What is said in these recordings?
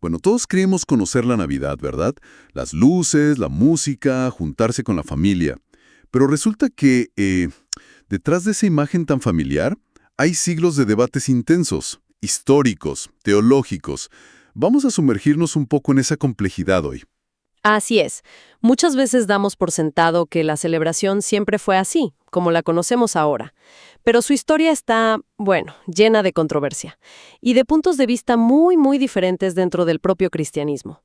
Bueno, todos creemos conocer la Navidad, ¿verdad? Las luces, la música, juntarse con la familia. Pero resulta que detrás de esa imagen tan familiar hay siglos de debates intensos, históricos, teológicos. Vamos a sumergirnos un poco en esa complejidad hoy. Así es. Muchas veces damos por sentado que la celebración siempre fue así, como la conocemos ahora. Pero su historia está, bueno, llena de controversia y de puntos de vista muy diferentes dentro del propio cristianismo.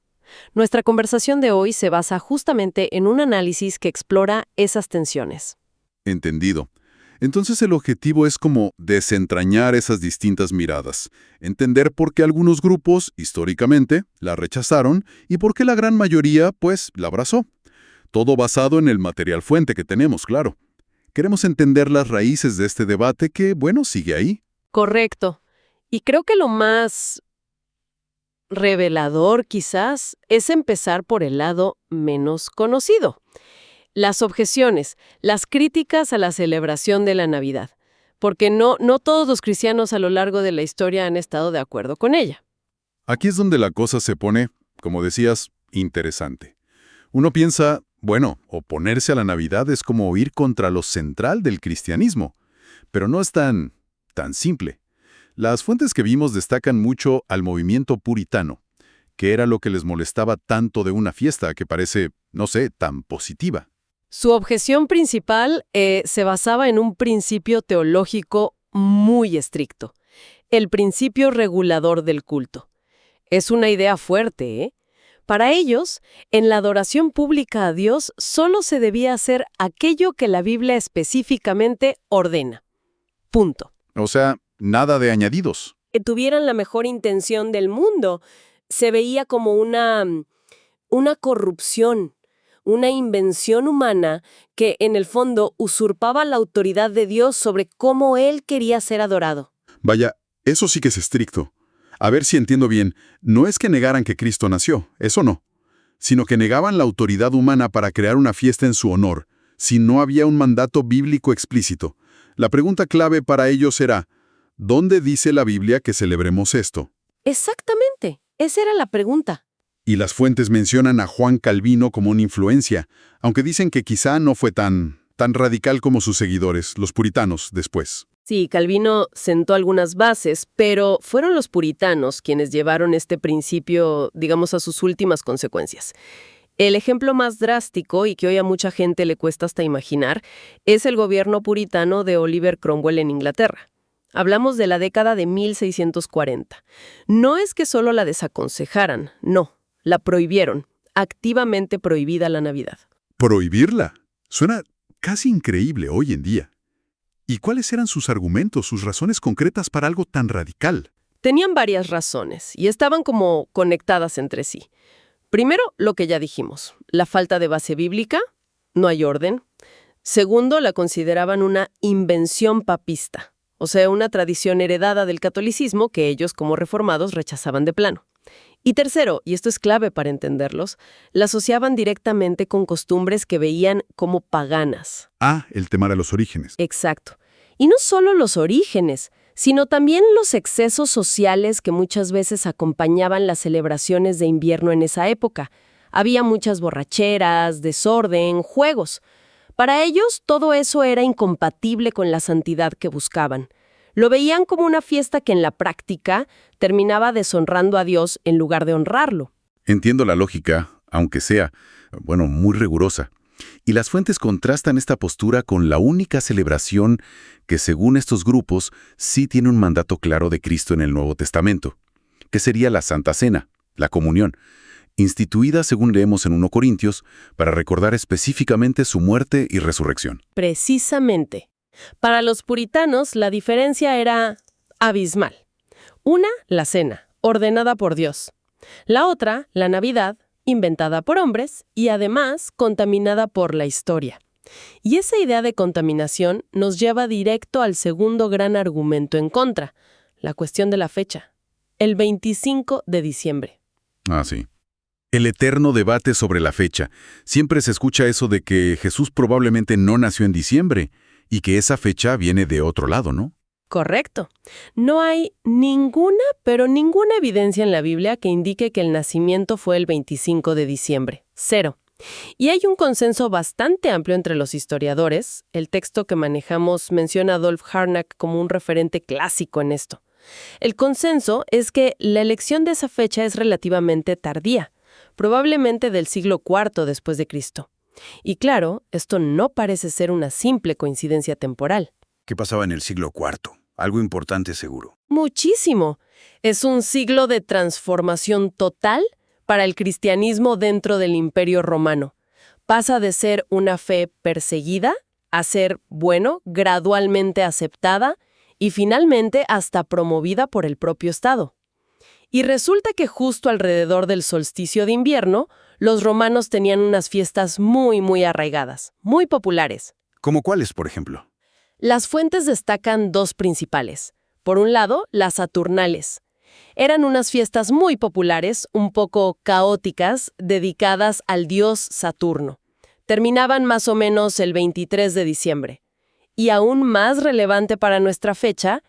Nuestra conversación de hoy se basa justamente en un análisis que explora esas tensiones. Entendido. Entonces el objetivo es como desentrañar esas distintas miradas, entender por qué algunos grupos, históricamente, la rechazaron y por qué la gran mayoría, pues, la abrazó. Todo basado en el material fuente que tenemos, claro. Queremos entender las raíces de este debate que, bueno, sigue ahí. Correcto. Y creo que lo más revelador, quizás, es empezar por el lado menos conocido. Las objeciones, las críticas a la celebración de la Navidad, porque no todos los cristianos a lo largo de la historia han estado de acuerdo con ella. Aquí es donde la cosa se pone, como decías, interesante. Uno piensa, bueno, oponerse a la Navidad es como ir contra lo central del cristianismo, pero no es tan simple. Las fuentes que vimos destacan mucho al movimiento puritano, que era lo que les molestaba tanto de una fiesta que parece, no sé, tan positiva. Su objeción principal se basaba en un principio teológico muy estricto, el principio regulador del culto. Es una idea fuerte, ¿eh? Para ellos, en la adoración pública a Dios solo se debía hacer aquello que la Biblia específicamente ordena. Punto. O sea, nada de añadidos. Que tuvieran la mejor intención del mundo se veía como una corrupción, una invención humana que, en el fondo, usurpaba la autoridad de Dios sobre cómo Él quería ser adorado. Vaya, eso sí que es estricto. A ver si entiendo bien, no es que negaran que Cristo nació, eso no, sino que negaban la autoridad humana para crear una fiesta en su honor, si no había un mandato bíblico explícito. La pregunta clave para ellos era, ¿dónde dice la Biblia que celebremos esto? Exactamente, esa era la pregunta. Y las fuentes mencionan a Juan Calvino como una influencia, aunque dicen que quizá no fue tan radical como sus seguidores, los puritanos, después. Sí, Calvino sentó algunas bases, pero fueron los puritanos quienes llevaron este principio, digamos, a sus últimas consecuencias. El ejemplo más drástico, y que hoy a mucha gente le cuesta hasta imaginar, es el gobierno puritano de Oliver Cromwell en Inglaterra. Hablamos de la década de 1640. No es que solo la desaconsejaran, no, la prohibieron, activamente prohibida la Navidad. ¿Prohibirla? Suena casi increíble hoy en día. ¿Y cuáles eran sus argumentos, sus razones concretas para algo tan radical? Tenían varias razones y estaban como conectadas entre sí. Primero, lo que ya dijimos, la falta de base bíblica, no hay orden. Segundo, la consideraban una invención papista, o sea, una tradición heredada del catolicismo que ellos como reformados rechazaban de plano. Y tercero, y esto es clave para entenderlos, la asociaban directamente con costumbres que veían como paganas. Ah, el tema de los orígenes. Exacto. Y no solo los orígenes, sino también los excesos sociales que muchas veces acompañaban las celebraciones de invierno en esa época. Había muchas borracheras, desorden, juegos. Para ellos, todo eso era incompatible con la santidad que buscaban. Lo veían como una fiesta que en la práctica terminaba deshonrando a Dios en lugar de honrarlo. Entiendo la lógica, aunque sea, bueno, muy rigurosa. Y las fuentes contrastan esta postura con la única celebración que, según estos grupos, sí tiene un mandato claro de Cristo en el Nuevo Testamento, que sería la Santa Cena, la comunión, instituida, según leemos en 1 Corintios, para recordar específicamente su muerte y resurrección. Precisamente. Para los puritanos, la diferencia era abismal. Una, la cena, ordenada por Dios. La otra, la Navidad, inventada por hombres y además contaminada por la historia. Y esa idea de contaminación nos lleva directo al segundo gran argumento en contra, la cuestión de la fecha, el 25 de diciembre. Ah, sí. El eterno debate sobre la fecha. Siempre se escucha eso de que Jesús probablemente no nació en diciembre y que esa fecha viene de otro lado, ¿no? Correcto. No hay ninguna, pero ninguna evidencia en la Biblia que indique que el nacimiento fue el 25 de diciembre. Cero. Y hay un consenso bastante amplio entre los historiadores. El texto que manejamos menciona a Adolf Harnack como un referente clásico en esto. El consenso es que la elección de esa fecha es relativamente tardía, probablemente del siglo IV después de Cristo. Y claro, esto no parece ser una simple coincidencia temporal. ¿Qué pasaba en el siglo IV? Algo importante seguro. Muchísimo. Es un siglo de transformación total para el cristianismo dentro del Imperio Romano. Pasa de ser una fe perseguida a ser, gradualmente aceptada y finalmente hasta promovida por el propio Estado. Y resulta que justo alrededor del solsticio de invierno, los romanos tenían unas fiestas muy arraigadas, muy populares. ¿Cómo cuáles, por ejemplo? Las fuentes destacan dos principales. Por un lado, las Saturnales. Eran unas fiestas muy populares, un poco caóticas, dedicadas al dios Saturno. Terminaban más o menos el 23 de diciembre. Y aún más relevante para nuestra fecha,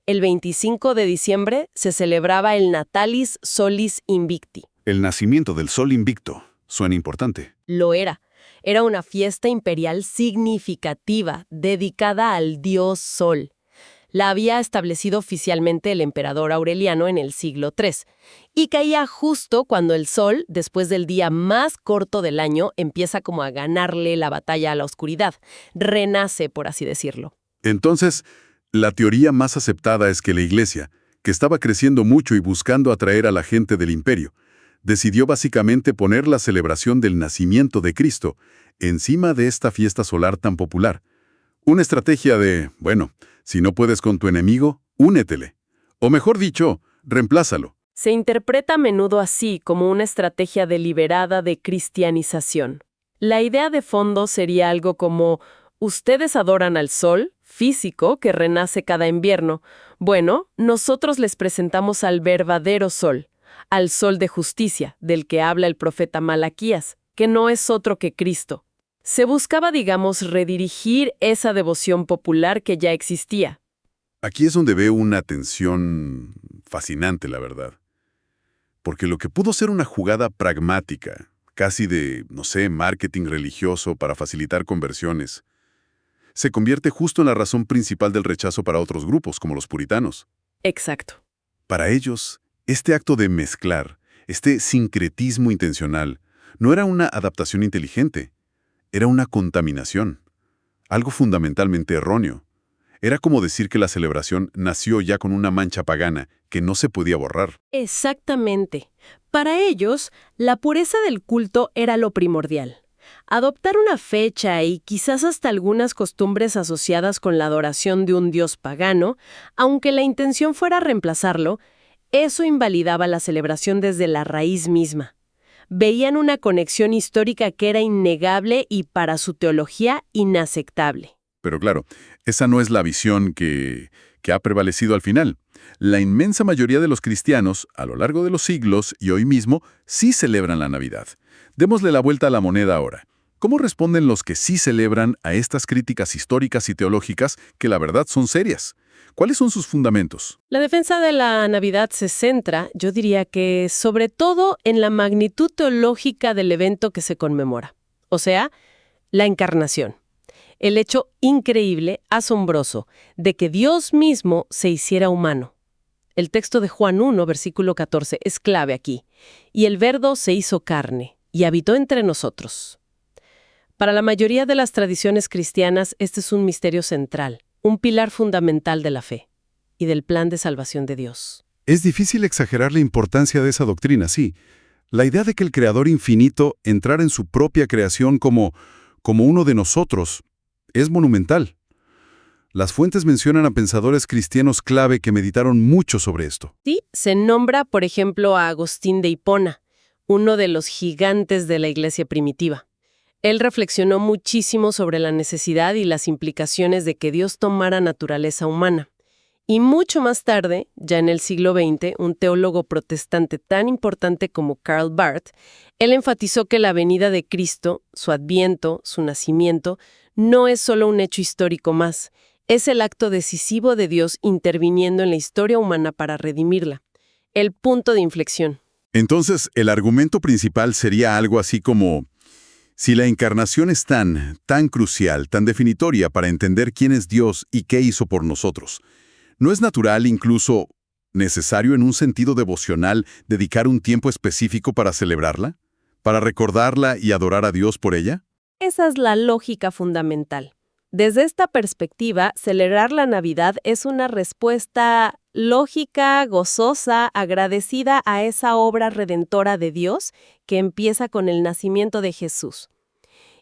el 25 de diciembre se celebraba el Natalis Solis Invicti. El nacimiento del Sol Invicto. Suena importante. Lo era. Era una fiesta imperial significativa, dedicada al dios Sol. La había establecido oficialmente el emperador Aureliano en el siglo III, y caía justo cuando el Sol, después del día más corto del año, empieza como a ganarle la batalla a la oscuridad. Renace, por así decirlo. Entonces, la teoría más aceptada es que la Iglesia, que estaba creciendo mucho y buscando atraer a la gente del imperio, decidió básicamente poner la celebración del nacimiento de Cristo encima de esta fiesta solar tan popular. Una estrategia de, si no puedes con tu enemigo, únetele. O mejor dicho, reemplázalo. Se interpreta a menudo así, como una estrategia deliberada de cristianización. La idea de fondo sería algo como: ustedes adoran al sol físico que renace cada invierno. Bueno, nosotros les presentamos al verdadero sol, al sol de justicia, del que habla el profeta Malaquías, que no es otro que Cristo. Se buscaba, redirigir esa devoción popular que ya existía. Aquí es donde veo una tensión fascinante, la verdad. Porque lo que pudo ser una jugada pragmática, casi de, marketing religioso para facilitar conversiones, se convierte justo en la razón principal del rechazo para otros grupos, como los puritanos. Exacto. Para ellos, este acto de mezclar, este sincretismo intencional, no era una adaptación inteligente, era una contaminación, algo fundamentalmente erróneo. Era como decir que la celebración nació ya con una mancha pagana que no se podía borrar. Exactamente. Para ellos, la pureza del culto era lo primordial. Adoptar una fecha y quizás hasta algunas costumbres asociadas con la adoración de un dios pagano, aunque la intención fuera reemplazarlo, eso invalidaba la celebración desde la raíz misma. Veían una conexión histórica que era innegable y para su teología inaceptable. Pero claro, esa no es la visión que ha prevalecido al final. La inmensa mayoría de los cristianos, a lo largo de los siglos y hoy mismo, sí celebran la Navidad. Démosle la vuelta a la moneda ahora. ¿Cómo responden los que sí celebran a estas críticas históricas y teológicas que la verdad son serias? ¿Cuáles son sus fundamentos? La defensa de la Navidad se centra, yo diría que sobre todo en la magnitud teológica del evento que se conmemora. O sea, la encarnación. El hecho increíble, asombroso, de que Dios mismo se hiciera humano. El texto de Juan 1, versículo 14, es clave aquí. Y el Verbo se hizo carne y habitó entre nosotros. Para la mayoría de las tradiciones cristianas, este es un misterio central, un pilar fundamental de la fe y del plan de salvación de Dios. Es difícil exagerar la importancia de esa doctrina, sí. La idea de que el Creador infinito entrara en su propia creación como uno de nosotros es monumental. Las fuentes mencionan a pensadores cristianos clave que meditaron mucho sobre esto. Sí, se nombra, por ejemplo, a Agustín de Hipona, uno de los gigantes de la Iglesia primitiva. Él reflexionó muchísimo sobre la necesidad y las implicaciones de que Dios tomara naturaleza humana. Y mucho más tarde, ya en el siglo XX, un teólogo protestante tan importante como Karl Barth, él enfatizó que la venida de Cristo, su adviento, su nacimiento, no es solo un hecho histórico más, Es el acto decisivo de Dios interviniendo en la historia humana para redimirla. El punto de inflexión. Entonces, el argumento principal sería algo así como: si la encarnación es tan crucial, tan definitoria para entender quién es Dios y qué hizo por nosotros, ¿no es natural, incluso necesario en un sentido devocional, dedicar un tiempo específico para celebrarla? ¿Para recordarla y adorar a Dios por ella? Esa es la lógica fundamental. Desde esta perspectiva, celebrar la Navidad es una respuesta lógica, gozosa, agradecida a esa obra redentora de Dios que empieza con el nacimiento de Jesús.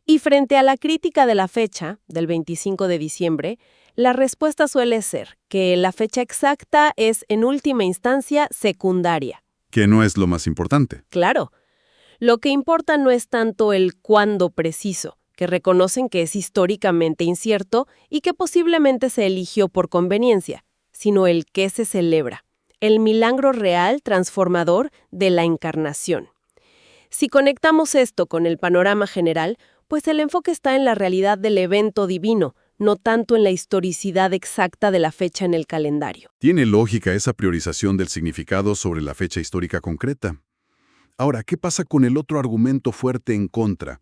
Y frente a la crítica de la fecha, del 25 de diciembre, la respuesta suele ser que la fecha exacta es, en última instancia, secundaria. Que no es lo más importante. Claro, lo que importa no es tanto el cuándo preciso, que reconocen que es históricamente incierto y que posiblemente se eligió por conveniencia, sino el qué se celebra, el milagro real transformador de la encarnación. Si conectamos esto con el panorama general, pues el enfoque está en la realidad del evento divino, no tanto en la historicidad exacta de la fecha en el calendario. Tiene lógica esa priorización del significado sobre la fecha histórica concreta. Ahora, ¿qué pasa con el otro argumento fuerte en contra?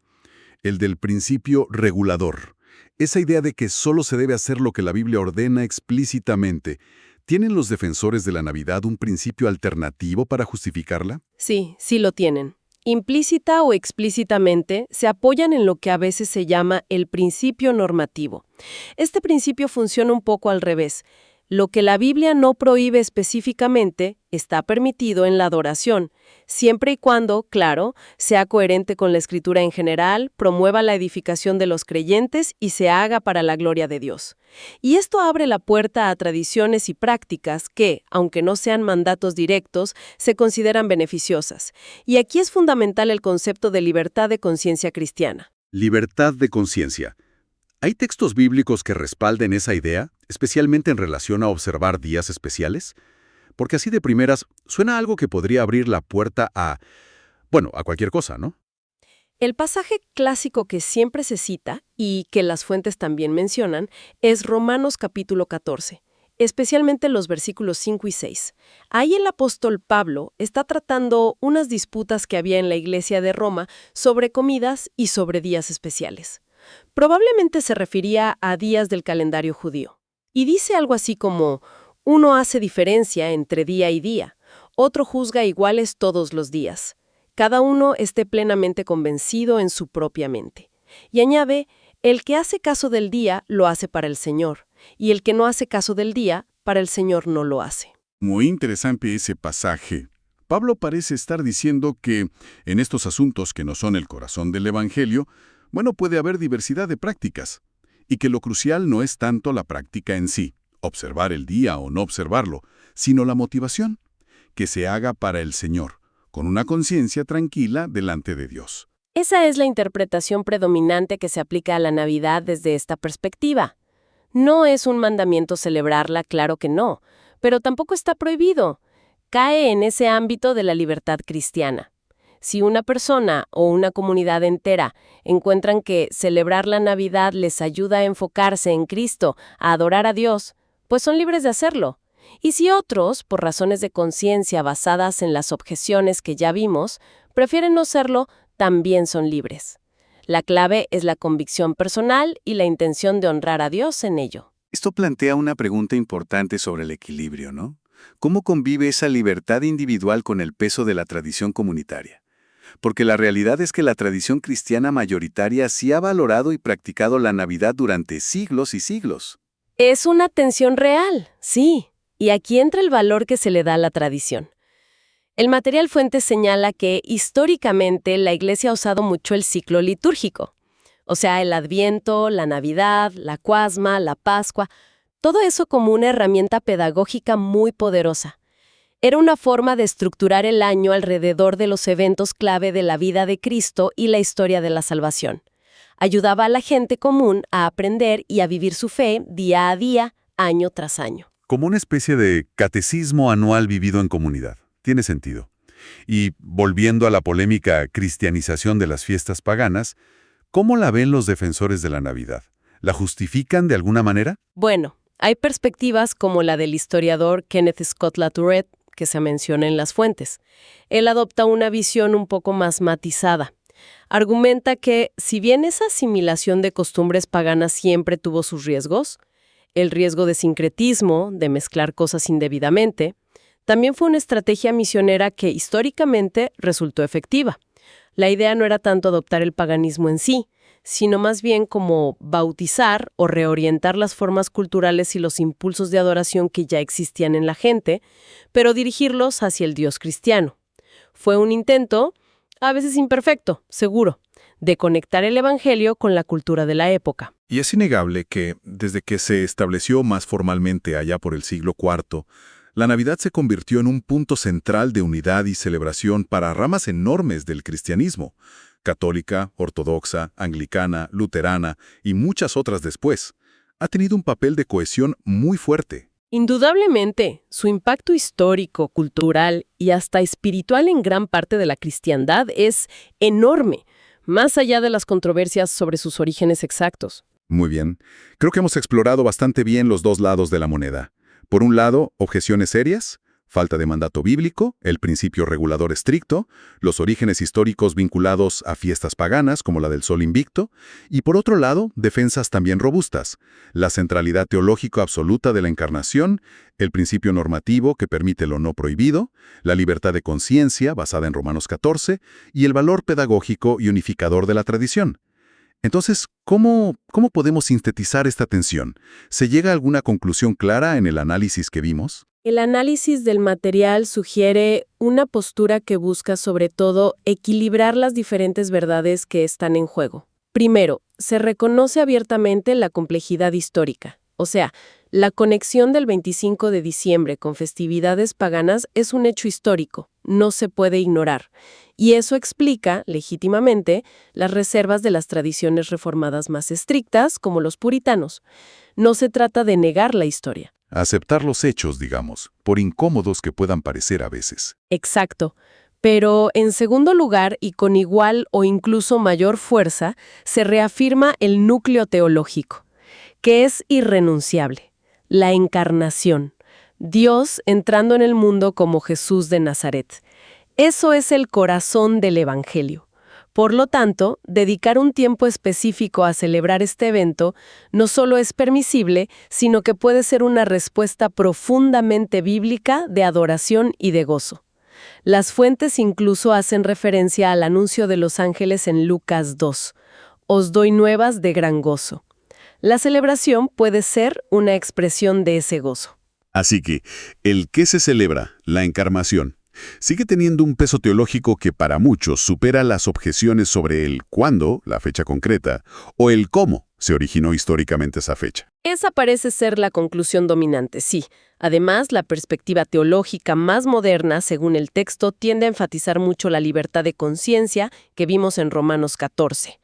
El del principio regulador. Esa idea de que solo se debe hacer lo que la Biblia ordena explícitamente. ¿Tienen los defensores de la Navidad un principio alternativo para justificarla? Sí, sí lo tienen. Implícita o explícitamente, se apoyan en lo que a veces se llama el principio normativo. Este principio funciona un poco al revés. Lo que la Biblia no prohíbe específicamente está permitido en la adoración, siempre y cuando, claro, sea coherente con la Escritura en general, promueva la edificación de los creyentes y se haga para la gloria de Dios. Y esto abre la puerta a tradiciones y prácticas que, aunque no sean mandatos directos, se consideran beneficiosas. Y aquí es fundamental el concepto de libertad de conciencia cristiana. Libertad de conciencia. ¿Hay textos bíblicos que respalden esa idea, especialmente en relación a observar días especiales? Porque así de primeras suena algo que podría abrir la puerta a cualquier cosa, ¿no? El pasaje clásico que siempre se cita, y que las fuentes también mencionan, es Romanos capítulo 14, especialmente los versículos 5 y 6. Ahí el apóstol Pablo está tratando unas disputas que había en la iglesia de Roma sobre comidas y sobre días especiales. Probablemente se refería a días del calendario judío. Y dice algo así como: uno hace diferencia entre día y día, otro juzga iguales todos los días. Cada uno esté plenamente convencido en su propia mente. Y añade: el que hace caso del día lo hace para el Señor, y el que no hace caso del día, para el Señor no lo hace. Muy interesante ese pasaje. Pablo parece estar diciendo que en estos asuntos que no son el corazón del Evangelio, puede haber diversidad de prácticas, y que lo crucial no es tanto la práctica en sí, observar el día o no observarlo, sino la motivación, que se haga para el Señor, con una conciencia tranquila delante de Dios. Esa es la interpretación predominante que se aplica a la Navidad desde esta perspectiva. No es un mandamiento celebrarla, claro que no, pero tampoco está prohibido. Cae en ese ámbito de la libertad cristiana. Si una persona o una comunidad entera encuentran que celebrar la Navidad les ayuda a enfocarse en Cristo, a adorar a Dios, pues son libres de hacerlo. Y si otros, por razones de conciencia basadas en las objeciones que ya vimos, prefieren no serlo, también son libres. La clave es la convicción personal y la intención de honrar a Dios en ello. Esto plantea una pregunta importante sobre el equilibrio, ¿no? ¿Cómo convive esa libertad individual con el peso de la tradición comunitaria? Porque la realidad es que la tradición cristiana mayoritaria sí ha valorado y practicado la Navidad durante siglos y siglos. Es una tensión real, sí, y aquí entra el valor que se le da a la tradición. El material fuente señala que históricamente la Iglesia ha usado mucho el ciclo litúrgico, o sea, el Adviento, la Navidad, la Cuaresma, la Pascua, todo eso como una herramienta pedagógica muy poderosa. Era una forma de estructurar el año alrededor de los eventos clave de la vida de Cristo y la historia de la salvación. Ayudaba a la gente común a aprender y a vivir su fe día a día, año tras año. Como una especie de catecismo anual vivido en comunidad. Tiene sentido. Y volviendo a la polémica cristianización de las fiestas paganas, ¿cómo la ven los defensores de la Navidad? ¿La justifican de alguna manera? Bueno, hay perspectivas como la del historiador Kenneth Scott Latourette, que se menciona en las fuentes. Él adopta una visión un poco más matizada. Argumenta que, si bien esa asimilación de costumbres paganas siempre tuvo sus riesgos, el riesgo de sincretismo, de mezclar cosas indebidamente, también fue una estrategia misionera que históricamente resultó efectiva. La idea no era tanto adoptar el paganismo en sí, sino más bien como bautizar o reorientar las formas culturales y los impulsos de adoración que ya existían en la gente, pero dirigirlos hacia el Dios cristiano. Fue un intento, a veces imperfecto, seguro, de conectar el Evangelio con la cultura de la época. Y es innegable que, desde que se estableció más formalmente allá por el siglo IV, la Navidad se convirtió en un punto central de unidad y celebración para ramas enormes del cristianismo: católica, ortodoxa, anglicana, luterana y muchas otras después. Ha tenido un papel de cohesión muy fuerte. Indudablemente, su impacto histórico, cultural y hasta espiritual en gran parte de la cristiandad es enorme, más allá de las controversias sobre sus orígenes exactos. Muy bien. Creo que hemos explorado bastante bien los dos lados de la moneda. Por un lado, objeciones serias, falta de mandato bíblico, el principio regulador estricto, los orígenes históricos vinculados a fiestas paganas como la del Sol Invicto, y por otro lado, defensas también robustas, la centralidad teológica absoluta de la encarnación, el principio normativo que permite lo no prohibido, la libertad de conciencia basada en Romanos 14 y el valor pedagógico y unificador de la tradición. Entonces, ¿cómo podemos sintetizar esta tensión? ¿Se llega a alguna conclusión clara en el análisis que vimos? El análisis del material sugiere una postura que busca sobre todo equilibrar las diferentes verdades que están en juego. Primero, se reconoce abiertamente la complejidad histórica. O sea, la conexión del 25 de diciembre con festividades paganas es un hecho histórico, no se puede ignorar. Y eso explica, legítimamente, las reservas de las tradiciones reformadas más estrictas, como los puritanos. No se trata de negar la historia. Aceptar los hechos, digamos, por incómodos que puedan parecer a veces. Exacto. Pero, en segundo lugar, y con igual o incluso mayor fuerza, se reafirma el núcleo teológico, que es irrenunciable: la encarnación. Dios entrando en el mundo como Jesús de Nazaret. Eso es el corazón del Evangelio. Por lo tanto, dedicar un tiempo específico a celebrar este evento no solo es permisible, sino que puede ser una respuesta profundamente bíblica de adoración y de gozo. Las fuentes incluso hacen referencia al anuncio de los ángeles en Lucas 2. Os doy nuevas de gran gozo. La celebración puede ser una expresión de ese gozo. Así que, ¿el qué se celebra? La encarnación. Sigue teniendo un peso teológico que para muchos supera las objeciones sobre el cuándo, la fecha concreta, o el cómo se originó históricamente esa fecha. Esa parece ser la conclusión dominante, sí. Además, la perspectiva teológica más moderna, según el texto, tiende a enfatizar mucho la libertad de conciencia que vimos en Romanos 14.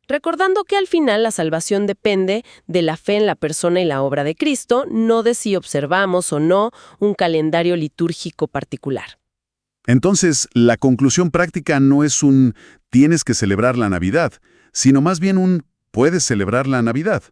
Recordando que al final la salvación depende de la fe en la persona y la obra de Cristo, no de si observamos o no un calendario litúrgico particular. Entonces, la conclusión práctica no es un tienes que celebrar la Navidad, sino más bien un puedes celebrar la Navidad.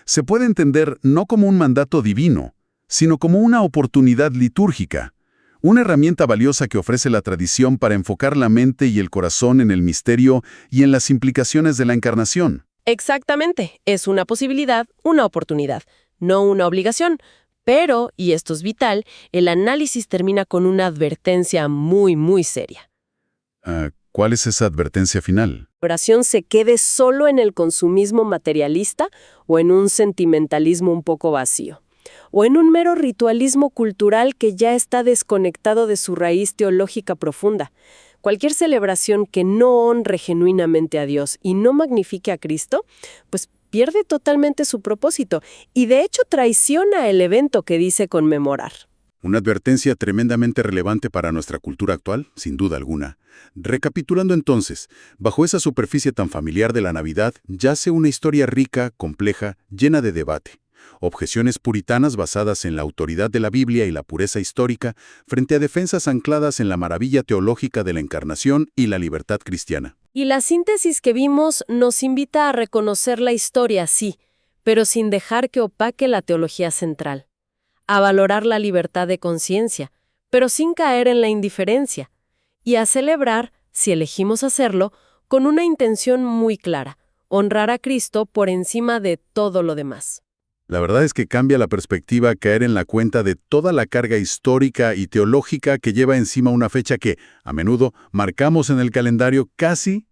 Se puede entender no como un mandato divino, sino como una oportunidad litúrgica, una herramienta valiosa que ofrece la tradición para enfocar la mente y el corazón en el misterio y en las implicaciones de la encarnación. Exactamente, es una posibilidad, una oportunidad, no una obligación. Pero, y esto es vital, el análisis termina con una advertencia muy, muy seria. ¿Cuál es esa advertencia final? ¿La oración se quede solo en el consumismo materialista o en un sentimentalismo un poco vacío? ¿O en un mero ritualismo cultural que ya está desconectado de su raíz teológica profunda? Cualquier celebración que no honre genuinamente a Dios y no magnifique a Cristo, pues pierde totalmente su propósito y de hecho traiciona el evento que dice conmemorar. Una advertencia tremendamente relevante para nuestra cultura actual, sin duda alguna. Recapitulando entonces, bajo esa superficie tan familiar de la Navidad yace una historia rica, compleja, llena de debate. Objeciones puritanas basadas en la autoridad de la Biblia y la pureza histórica frente a defensas ancladas en la maravilla teológica de la encarnación y la libertad cristiana. Y la síntesis que vimos nos invita a reconocer la historia, sí, pero sin dejar que opaque la teología central. A valorar la libertad de conciencia, pero sin caer en la indiferencia. Y a celebrar, si elegimos hacerlo, con una intención muy clara: honrar a Cristo por encima de todo lo demás. La verdad es que cambia la perspectiva caer en la cuenta de toda la carga histórica y teológica que lleva encima una fecha que, a menudo, marcamos en el calendario casi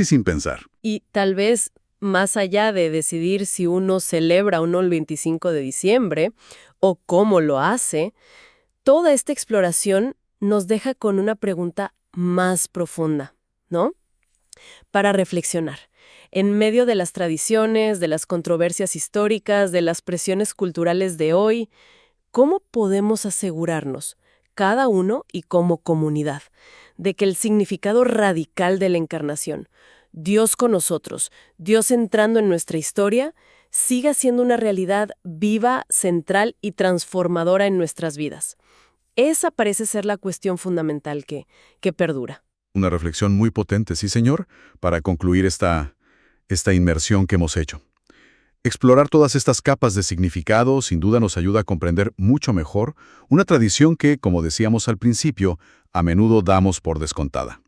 sin pensar. Y tal vez, más allá de decidir si uno celebra o no el 25 de diciembre, o cómo lo hace, toda esta exploración nos deja con una pregunta más profunda, ¿no? Para reflexionar. En medio de las tradiciones, de las controversias históricas, de las presiones culturales de hoy, ¿cómo podemos asegurarnos, cada uno y como comunidad, de que el significado radical de la encarnación, Dios con nosotros, Dios entrando en nuestra historia, siga siendo una realidad viva, central y transformadora en nuestras vidas? Esa parece ser la cuestión fundamental que perdura. Una reflexión muy potente, sí señor, para concluir esta inmersión que hemos hecho. Explorar todas estas capas de significado sin duda nos ayuda a comprender mucho mejor una tradición que, como decíamos al principio, a menudo damos por descontada.